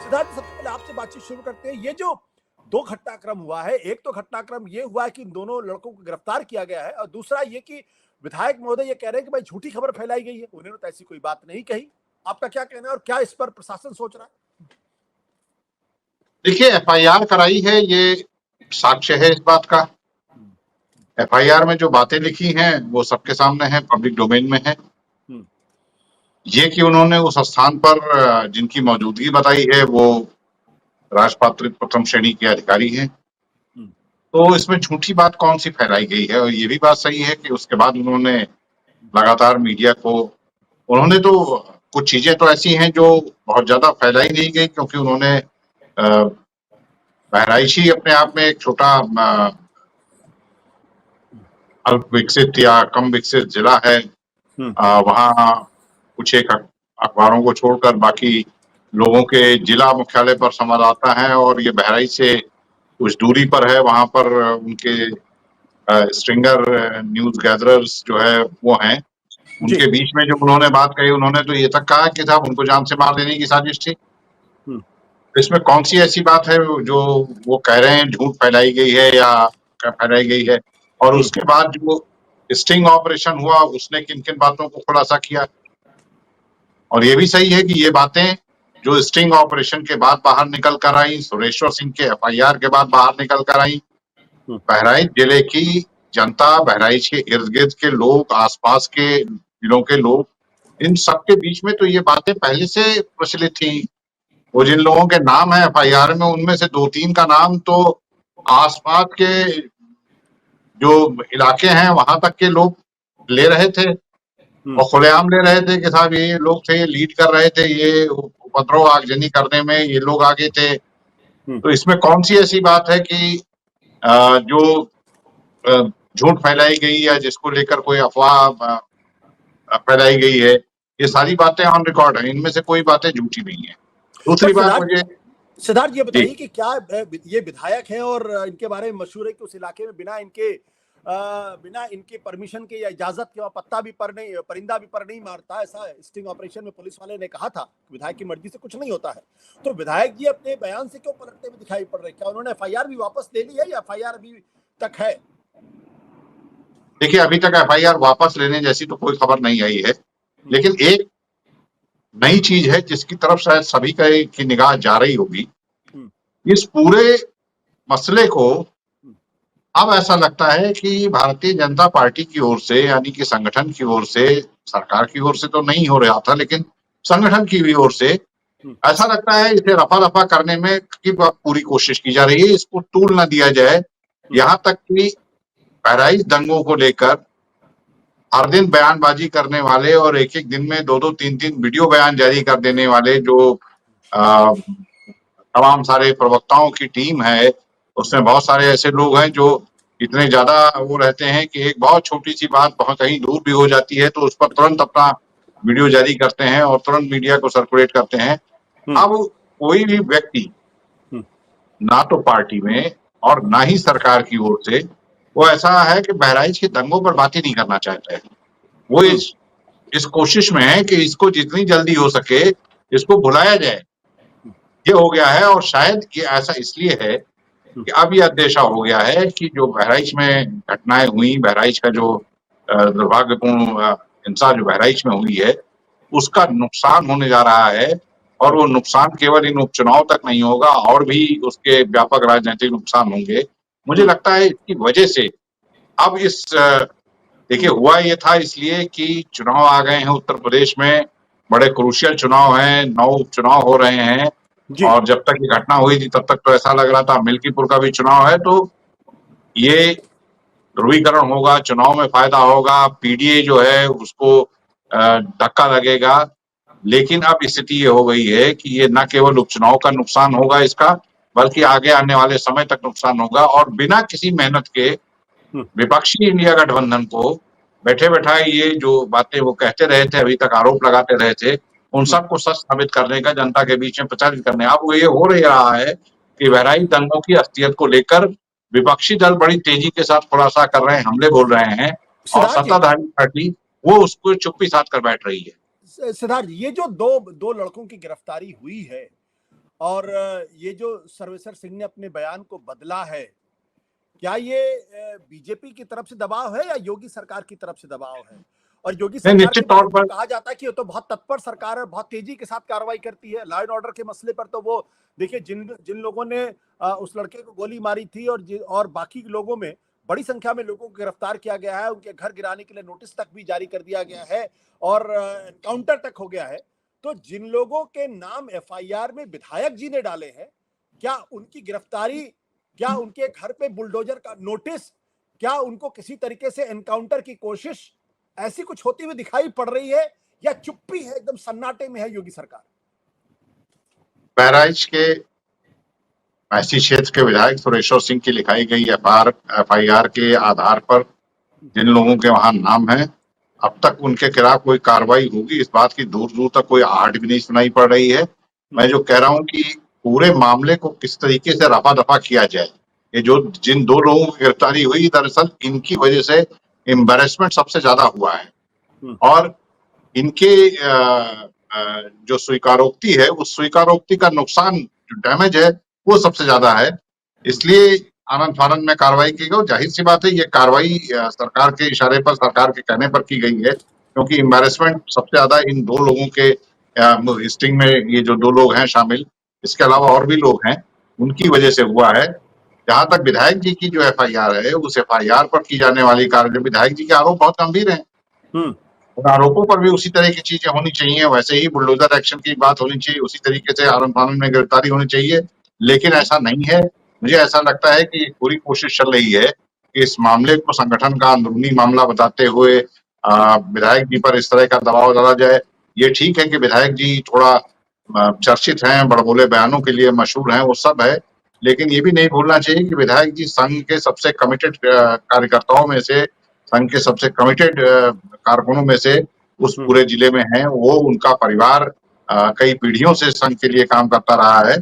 सिद्धार्थ, सबसे पहले आपसे बातचीत शुरू करते हैं। ये जो दो घटनाक्रम हुआ है, एक तो घटनाक्रम ये हुआ है कि इन दोनों लड़कों को गिरफ्तार किया गया है, और दूसरा ये कि विधायक महोदय ये कह रहे हैं कि भाई झूठी खबर फैलाई गई है, उन्होंने तो ऐसी कोई बात नहीं कही। आपका क्या कहना है और क्या इस पर प्रशासन सोच रहा है? देखिए, एफआईआर कराई है, ये साक्ष्य है इस बात का। एफआईआर में जो बातें लिखी हैं वो सबके सामने है, पब्लिक डोमेन में है। ये कि उन्होंने उस स्थान पर जिनकी मौजूदगी बताई है वो राजपात्रित प्रथम श्रेणी के अधिकारी हैं। तो इसमें झूठी बात कौन सी फैलाई गई है। और ये भी बात सही है कि उसके बाद उन्होंने लगातार मीडिया को उन्होंने तो कुछ चीजें तो ऐसी हैं जो बहुत ज्यादा फैलाई नहीं गई, क्योंकि उन्होंने बहराइच ही अपने आप में एक छोटा अल्प विकसित या कम विकसित जिला है। वहाँ कुछ एक अखबारों को छोड़कर बाकी लोगों के जिला मुख्यालय पर संवाददाता है, और ये बहराइच से कुछ दूरी पर है। वहां पर उनके स्ट्रिंगर न्यूज गैदरर्स जो है वो हैं। उनके बीच में जब उन्होंने बात कही, उन्होंने तो ये तक कहा कि साहब उनको जान से मार देने की साजिश थी। इसमें कौन सी ऐसी बात है जो वो कह रहे हैं झूठ फैलाई गई है या क्या फैलाई गई है। और उसके बाद जो स्टिंग ऑपरेशन हुआ उसने किन किन बातों को खुलासा किया। और ये भी सही है कि ये बातें जो स्टिंग ऑपरेशन के बाद बाहर निकल कर आई, सुरेश्वर सिंह के एफआईआर के बाद बाहर निकल कर आई, बहराइच जिले की जनता, बहराइच के इर्द गिर्द के लोग, आसपास के जिलों के लोग, इन सबके बीच में तो ये बातें पहले से प्रचलित थी। वो जिन लोगों के नाम है एफआईआर में, उनमें से 2-3 का नाम तो आसपास के जो इलाके हैं वहां तक के लोग ले रहे थे और खुलेआम ले रहे थे कि साहब ये लोग थे, ये लीड कर रहे थे, ये उपद्रव आगजनी करने में ये लोग आगे थे। तो इसमें कौन सी ऐसी बात है कि जो झूठ फैलाई गई या जिसको लेकर कोई अफवाह फैलाई गई है। ये सारी बातें ऑन रिकॉर्ड है, इनमें से कोई बातें झूठी नहीं है। दूसरी बात मुझे सिद्धार्थ ये बताइए कि क्या ये विधायक हैं और इनके बारे में मशहूर है कि उस इलाके में बिना इनके परमिशन के या इजाजत के पत्ता भी पर नहीं, परिंदा भी पर नहीं मारता। ऐसा स्टिंग ऑपरेशन में पुलिस वाले ने कहा था, विधायक की मर्जी से कुछ नहीं होता है। तो विधायक जी अपने बयान से क्यों पलटते हुए दिखाई पड़ रहे? क्या उन्होंने एफआईआर भी वापस ले ली है या एफआईआर अभी तक है? देखिए, अभी तक एफआईआर वापस लेने जैसी तो कोई खबर नहीं आई है, लेकिन एक नई चीज है जिसकी तरफ शायद सभी की निगाह जा रही होगी। इस पूरे मसले को अब ऐसा लगता है कि भारतीय जनता पार्टी की ओर से, यानी कि संगठन की ओर से, सरकार की ओर से तो नहीं हो रहा था, लेकिन संगठन की भी ओर से ऐसा लगता है इसे रफा दफा करने में की पूरी कोशिश की जा रही है, इसको टूल न दिया जाए। यहाँ तक कि बहराइच दंगों को लेकर हर दिन बयानबाजी करने वाले और एक एक दिन में 2-2, 3-3 वीडियो बयान जारी कर देने वाले जो तमाम सारे प्रवक्ताओं की टीम है, उसमें बहुत सारे ऐसे लोग हैं जो इतने ज्यादा वो रहते हैं कि एक बहुत छोटी सी बात बहुत कहीं दूर भी हो जाती है तो उस पर तुरंत अपना वीडियो जारी करते हैं और तुरंत मीडिया को सर्कुलेट करते हैं। अब कोई भी व्यक्ति ना तो पार्टी में और ना ही सरकार की ओर से वो ऐसा है कि बहराइच के दंगों पर बात ही नहीं करना चाहता है। वो इस कोशिश में है कि इसको जितनी जल्दी हो सके इसको भुलाया जाए, ये हो गया है। और शायद ये ऐसा इसलिए है कि अब यह अंदेशा हो गया है कि जो बहराइच में घटनाएं हुई, बहराइच का जो दुर्भाग्यपूर्ण हिंसा जो बहराइच में हुई है, उसका नुकसान होने जा रहा है। और वो नुकसान केवल इन उपचुनाव तक नहीं होगा, और भी उसके व्यापक राजनीतिक नुकसान होंगे। मुझे लगता है इसकी वजह से अब देखिए हुआ ये था इसलिए कि चुनाव आ गए हैं उत्तर प्रदेश में, बड़े क्रूशियल चुनाव हैं, 9 उपचुनाव हो रहे हैं। और जब तक ये घटना हुई थी तब तक तो ऐसा लग रहा था मिल्कीपुर का भी चुनाव है, तो ये ध्रुवीकरण होगा, चुनाव में फायदा होगा, पीडीए जो है उसको धक्का लगेगा। लेकिन अब स्थिति ये हो गई है कि ये न केवल उपचुनाव का नुकसान होगा इसका, बल्कि आगे आने वाले समय तक नुकसान होगा। और बिना किसी मेहनत के विपक्षी इंडिया गठबंधन को बैठे बैठाए ये जो बातें वो कहते रहे थे, अभी तक आरोप लगाते रहे थे, उन सबको सच साबित करने का, जनता के बीच में प्रचारित करने। अब ये हो रहा है कि बहराइच दंगों की असलियत को लेकर विपक्षी दल बड़ी तेजी के साथ खुलासा कर रहे हैं, हमले बोल रहे हैं, और सत्ताधारी पार्टी वो उसको चुप्पी साध कर बैठ रही है। सिद्धार्थ, ये जो दो लड़कों की गिरफ्तारी हुई है, और ये जो सर्वेश्वर सिंह ने अपने बयान को बदला है, क्या ये बीजेपी की तरफ से दबाव है या योगी सरकार की तरफ से दबाव है? और योगी सरकार के निश्चित बारे तौर में पर कहा जाता है कि वो तो बहुत तत्पर सरकार है, बहुत तेजी के साथ कार्रवाई करती है। लॉ एंड ऑर्डर के मसले पर तो वो देखिए, जिन जिन लोगों ने उस लड़के को गोली मारी थी और बाकी लोगों में बड़ी संख्या में लोगों को गिरफ्तार किया गया है, उनके घर गिराने के लिए नोटिस तक भी जारी कर दिया गया है और एनकाउंटर तक हो गया है। तो जिन लोगों के नाम एफआईआर में विधायक जी ने डाले हैं, क्या उनकी गिरफ्तारी, क्या उनके घर पे बुलडोजर का नोटिस, क्या उनको किसी तरीके से एनकाउंटर की कोशिश ऐसी कुछ होती हुई दिखाई पड़ रही है, या चुप्पी है, एकदम सन्नाटे में है योगी सरकार? बहराइच के मैसी क्षेत्र के विधायक सुरेश्वर सिंह की लिखाई गई एफआईआर के आधार पर जिन लोगों के वहां नाम है, अब तक उनके खिलाफ कोई कार्रवाई होगी इस बात की दूर दूर तक कोई आहट भी नहीं सुनाई पड़ रही है। मैं जो कह रहा हूं कि पूरे मामले को किस तरीके से रफा दफा किया जाए, ये जो जिन 2 लोगों की गिरफ्तारी हुई, दरअसल इनकी वजह से एम्बैरेसमेंट सबसे ज्यादा हुआ है और इनके जो स्वीकारोक्ति है, उस स्वीकारोक्ति का नुकसान, जो डैमेज है, वो सबसे ज्यादा है। इसलिए आनंद फानंद में कार्रवाई की गई। जाहिर सी बात है, ये कार्रवाई सरकार के इशारे पर, सरकार के कहने पर की गई है, क्योंकि एम्बैरेसमेंट सबसे ज्यादा इन 2 लोगों के स्टिंग में, ये जो 2 लोग हैं शामिल, इसके अलावा और भी लोग हैं, उनकी वजह से हुआ है। जहां तक विधायक जी की जो एफआईआर है, उस एफआईआर पर की जाने वाली कार्रवाई, विधायक जी के आरोप बहुत गंभीर है, उन आरोपों पर भी उसी तरह की चीजें होनी चाहिए। वैसे ही बुलडोजर एक्शन की बात होनी चाहिए, उसी तरीके से आनंद फानंद में गिरफ्तारी होनी चाहिए, लेकिन ऐसा नहीं है। मुझे ऐसा लगता है कि पूरी कोशिश चल रही है कि इस मामले को संगठन का अंदरूनी मामला बताते हुए विधायक जी पर इस तरह का दबाव डाला जाए। ये ठीक है कि विधायक जी थोड़ा चर्चित हैं, बड़बोले बयानों के लिए मशहूर हैं, वो सब है, लेकिन ये भी नहीं भूलना चाहिए कि विधायक जी संघ के सबसे कमिटेड कार्यकर्ताओं में से, संघ के सबसे कमिटेड कारकुनों में से उस पूरे जिले में हैं। वो, उनका परिवार कई पीढ़ियों से संघ के लिए काम करता रहा है।